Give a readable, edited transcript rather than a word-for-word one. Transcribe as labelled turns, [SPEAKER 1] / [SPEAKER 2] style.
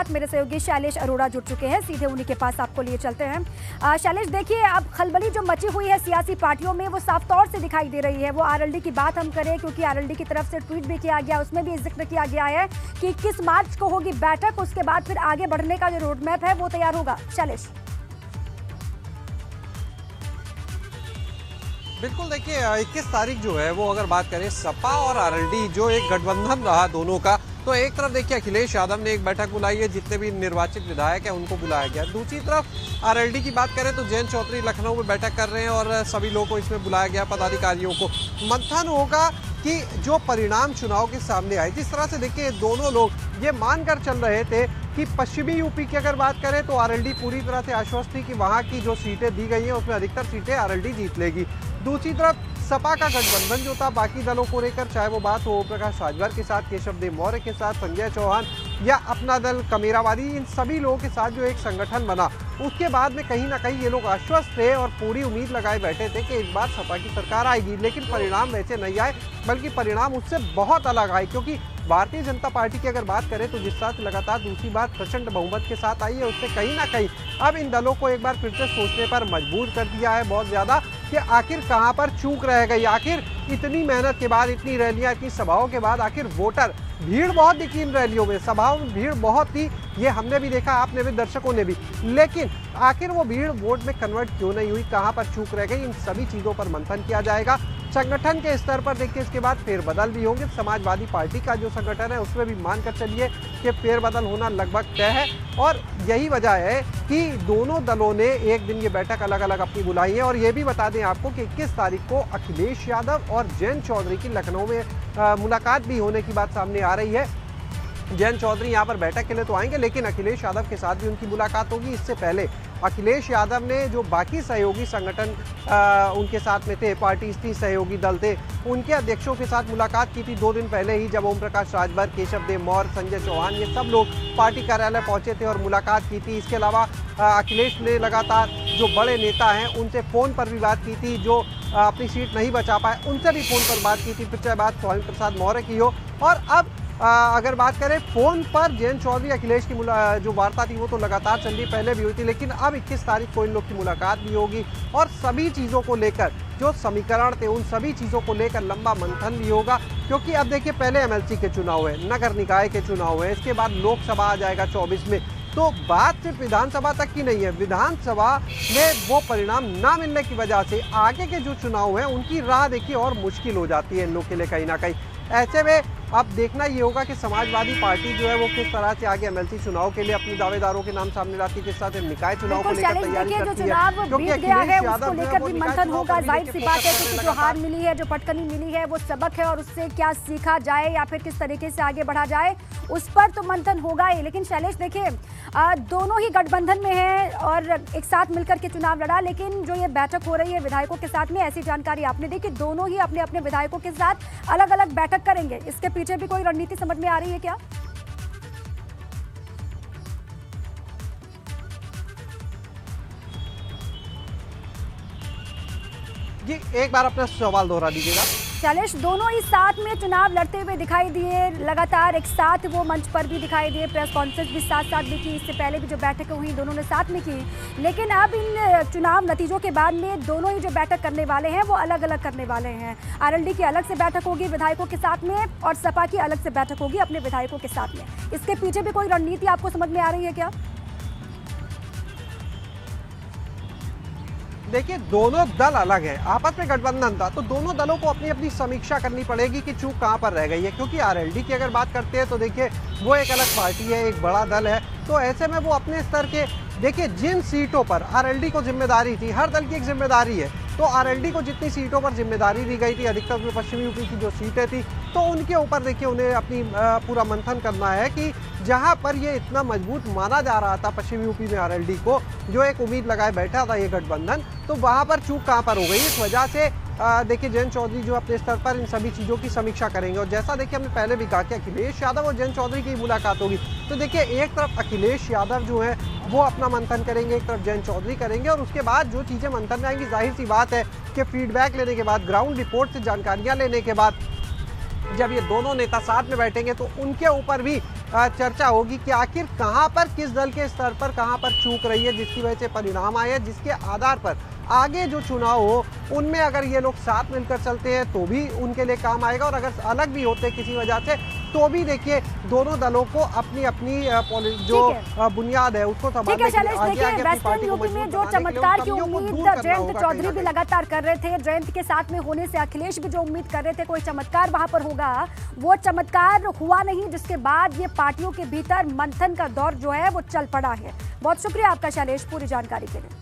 [SPEAKER 1] साथ मेरे सहयोगी शैलेश अरोड़ा जुड़ चुके हैं, सीधे उन्हीं के पास आपको लिए चलते हैं। शैलेश, देखिए अब खलबली जो मची हुई है सियासी पार्टियों में वो साफ तौर से दिखाई दे रही है। वो आरएलडी की बात हम करें, क्योंकि आरएलडी की तरफ से ट्वीट भी किया गया, उसमें भी जिक्र किया गया है कि 21 मार्च को होगी बैठक, उसके बाद फिर आगे बढ़ने का जो रोड मैप है वो तैयार होगा। शैलेश।
[SPEAKER 2] बिल्कुल, देखिए 21 तारीख जो है वो अगर बात करें सपा और आरएलडी जो एक गठबंधन रहा दोनों का, तो एक तरफ देखिए अखिलेश यादव ने एक बैठक बुलाई है, जितने भी निर्वाचित विधायक हैं उनको बुलाया गया। दूसरी तरफ आरएलडी की बात करें तो जयंत चौधरी लखनऊ में बैठक कर रहे हैं और सभी लोगों को इसमें बुलाया गया, पदाधिकारियों को। मंथन होगा कि जो परिणाम चुनाव के सामने आए, जिस तरह से देखिए दोनों लोग ये मानकर चल रहे थे कि पश्चिमी यूपी की अगर बात करें तो आरएलडी पूरी तरह से आश्वस्त थी कि वहाँ की जो सीटें दी गई हैं उसमें अधिकतर सीटें आरएलडी जीत लेगी। दूसरी तरफ सपा का गठबंधन जो था बाकी दलों को लेकर, चाहे वो बात हो ओम प्रकाश राजभर के साथ, केशव देव मौर्य के साथ, संजय चौहान या अपना दल कमेरावादी, इन सभी लोगों के साथ जो एक संगठन बना, उसके बाद में कहीं ना कहीं ये लोग आश्वस्त थे और पूरी उम्मीद लगाए बैठे थे कि इस बार सपा की सरकार आएगी। लेकिन परिणाम वैसे नहीं आए, बल्कि परिणाम उससे बहुत अलग आए। क्योंकि भारतीय जनता पार्टी की अगर बात करें तो जिस तरह से लगातार दूसरी बार प्रचंड बहुमत के साथ आई है, उससे कहीं ना कहीं अब इन दलों को एक बार फिर से सोचने पर मजबूर कर दिया है बहुत ज़्यादा कि आखिर कहां पर चूक रह गई। आखिर इतनी मेहनत के बाद, इतनी रैलियां, इतनी सभाओं के बाद आखिर वोटर, भीड़ बहुत दिखी इन रैलियों में, सभाओं में भीड़ बहुत थी, ये हमने भी देखा, आपने भी, दर्शकों ने भी। लेकिन आखिर वो भीड़ वोट में कन्वर्ट क्यों नहीं हुई, कहां पर चूक रह गई, इन सभी चीज़ों पर मंथन किया जाएगा। संगठन के स्तर पर देखिए इसके बाद फेरबदल भी होंगे। समाजवादी पार्टी का जो संगठन है उसमें भी मानकर चलिए कि फेरबदल होना लगभग तय है। और यही वजह है कि दोनों दलों ने एक दिन ये बैठक अलग अलग अपनी बुलाई है। और ये भी बता दें आपको कि 21 तारीख को अखिलेश यादव और जयंत चौधरी की लखनऊ में मुलाकात भी होने की बात सामने आ रही है। जयंत चौधरी यहाँ पर बैठक के लिए तो आएंगे, लेकिन अखिलेश यादव के साथ भी उनकी मुलाकात होगी। इससे पहले अखिलेश यादव ने जो बाकी सहयोगी संगठन उनके साथ में थे, पार्टी सहयोगी दल थे, उनके अध्यक्षों के साथ मुलाकात की थी 2 दिन पहले ही, जब ओम प्रकाश राजभर, केशव देव मौर्य, संजय चौहान, ये सब लोग पार्टी कार्यालय पहुंचे थे और मुलाकात की थी। इसके अलावा अखिलेश ने लगातार जो बड़े नेता हैं उनसे फ़ोन पर भी बात की थी, जो अपनी सीट नहीं बचा पाए उनसे भी फ़ोन पर बात की थी, फिर चाहे बात स्वामी प्रसाद मौर्य की हो। और अब अगर बात करें फ़ोन पर जयंत चौधरी अखिलेश की जो वार्ता थी वो तो लगातार चल रही, पहले भी हुई थी, लेकिन अब 21 तारीख को इन लोग की मुलाकात भी होगी और सभी चीज़ों को लेकर, जो समीकरण थे उन सभी चीज़ों को लेकर लंबा मंथन भी होगा। क्योंकि अब देखिए पहले एमएलसी के चुनाव है, नगर निकाय के चुनाव है, इसके बाद लोकसभा आ जाएगा 24 में। तो बात सिर्फ विधानसभा तक की नहीं है, विधानसभा में वो परिणाम ना मिलने की वजह से आगे के जो चुनाव हैं उनकी राह देखिए और मुश्किल हो जाती है इन लोग के लिए कहीं ना कहीं। ऐसे में अब देखना ये होगा कि समाजवादी पार्टी जो है वो किस तरह से आगे एमएलसी चुनाव के लिए अपने दावेदारों के नाम सामने लाती है, किस तरह से निकाय चुनाव को लेकर तैयारी करती है।
[SPEAKER 1] क्योंकि अखिलेश यादव लेकर भी मंथन होगा, जाहिर सी बात है, क्योंकि जो हार मिली है, जो पटकनी मिली है, वो सबक है और उससे क्या सीखा जाए या फिर किस तरीके से आगे बढ़ा जाए, उस पर तो मंथन होगा ही। लेकिन शैलेश देखिए, दोनों ही गठबंधन में है और एक साथ मिलकर के चुनाव लड़ा, लेकिन जो ये बैठक हो रही है विधायकों के साथ में, ऐसी जानकारी आपने दी कि दोनों ही अपने अपने विधायकों के साथ अलग अलग बैठक करेंगे। इसके पीछे भी कोई रणनीति समझ में आ रही है क्या?
[SPEAKER 2] जी, एक बार अपना सवाल दोहरा दीजिएगा।
[SPEAKER 1] शैलेश, दोनों ही साथ में चुनाव लड़ते हुए दिखाई दिए, लगातार एक साथ वो मंच पर भी दिखाई दिए, प्रेस कॉन्फ्रेंस भी साथ साथ भी की, इससे पहले भी जो बैठकें हुई दोनों ने साथ में की। लेकिन अब इन चुनाव नतीजों के बाद में दोनों ही जो बैठक करने वाले हैं वो अलग अलग करने वाले हैं। आरएलडी की अलग से बैठक होगी विधायकों के साथ में और सपा की अलग से बैठक होगी अपने विधायकों के साथ में। इसके पीछे भी कोई रणनीति आपको समझ में आ रही है क्या?
[SPEAKER 2] देखिए, दोनों दल अलग हैं, आपस में गठबंधन था, तो दोनों दलों को अपनी अपनी समीक्षा करनी पड़ेगी कि चूक कहां पर रह गई है। क्योंकि आरएलडी की अगर बात करते हैं तो देखिए वो एक अलग पार्टी है, एक बड़ा दल है, तो ऐसे में वो अपने स्तर के, देखिए जिन सीटों पर आरएलडी को जिम्मेदारी थी, हर दल की एक जिम्मेदारी है, तो आरएलडी को जितनी सीटों पर जिम्मेदारी दी गई थी, अधिकतर में पश्चिमी यूपी की जो सीटें थी, तो उनके ऊपर देखिए उन्हें अपनी पूरा मंथन करना है कि जहां पर ये इतना मजबूत माना जा रहा था पश्चिमी यूपी में आरएलडी को, जो एक उम्मीद लगाए बैठा था ये गठबंधन, तो वहां पर चूक कहां पर हो गई। इस वजह से देखिए जयंत चौधरी जो अपने स्तर पर इन सभी चीज़ों की समीक्षा करेंगे। और जैसा देखिए हमने पहले भी कहा कि अखिलेश यादव और जयंत चौधरी की मुलाकात होगी, तो देखिए एक तरफ अखिलेश यादव जो है वो अपना मंथन करेंगे, एक तरफ जयंत चौधरी करेंगे, और उसके बाद जो चीज़ें मंथन में आएंगी, जाहिर सी बात है कि फीडबैक लेने के बाद, ग्राउंड रिपोर्ट से जानकारियाँ लेने के बाद जब ये दोनों नेता साथ में बैठेंगे तो उनके ऊपर भी चर्चा होगी कि आखिर कहां पर, किस दल के स्तर पर कहां पर चूक रही है, जिसकी वजह से परिणाम आए हैं, जिसके आधार पर आगे जो चुनाव हो उनमें अगर ये लोग साथ मिलकर चलते हैं तो भी उनके लिए काम आएगा, और अगर अलग भी होते हैं किसी वजह से तो भी देखिए दोनों दलों को अपनी अपनी जो बुनियाद है उसको संभालने के लिए आगे आगे अपनी पार्टी को मजबूत
[SPEAKER 1] जो
[SPEAKER 2] बनाने के लिए
[SPEAKER 1] चमत्कार
[SPEAKER 2] उन
[SPEAKER 1] की
[SPEAKER 2] कमियों को
[SPEAKER 1] उम्मीद
[SPEAKER 2] दूर करना
[SPEAKER 1] जयंत
[SPEAKER 2] होगा
[SPEAKER 1] चौधरी
[SPEAKER 2] कहीं
[SPEAKER 1] भी
[SPEAKER 2] ना
[SPEAKER 1] लगातार कर रहे थे, जयंत के साथ में होने से अखिलेश भी जो उम्मीद कर रहे थे कोई चमत्कार वहां पर होगा, वो चमत्कार हुआ नहीं, जिसके बाद ये पार्टियों के भीतर मंथन का दौर जो है वो चल पड़ा है। बहुत शुक्रिया आपका शैलेश पूरी जानकारी के लिए।